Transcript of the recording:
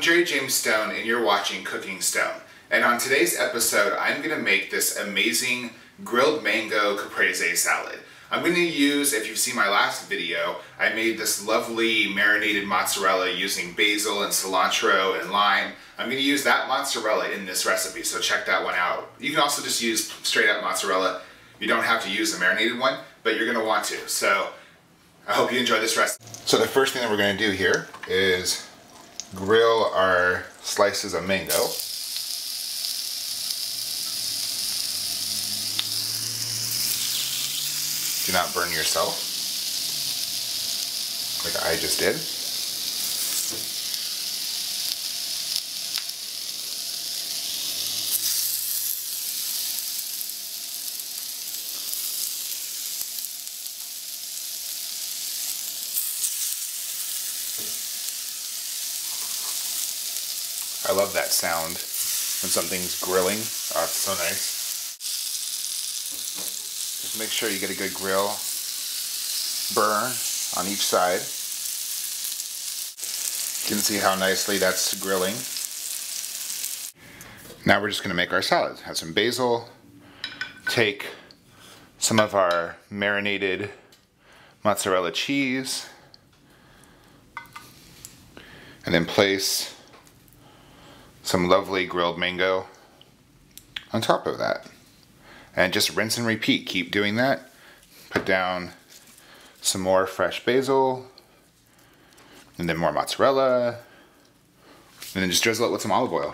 Jerry James Stone and you're watching Cooking Stone. And on today's episode, I'm going to make this amazing grilled mango caprese salad. I'm going to use, if you've seen my last video, I made this lovely marinated mozzarella using basil and cilantro and lime. I'm going to use that mozzarella in this recipe, so check that one out. You can also just use straight up mozzarella. You don't have to use the marinated one, but you're going to want to. So I hope you enjoy this recipe. So the first thing that we're going to do here is grill our slices of mango. Do not burn yourself, like I just did. I love that sound when something's grilling. Oh, it's so nice. Just make sure you get a good grill burn on each side. You can see how nicely that's grilling. Now we're just going to make our salad. Have some basil. Take some of our marinated mozzarella cheese. And then place some lovely grilled mango on top of that. And just rinse and repeat. Keep doing that. Put down some more fresh basil. And then more mozzarella. And then just drizzle it with some olive oil.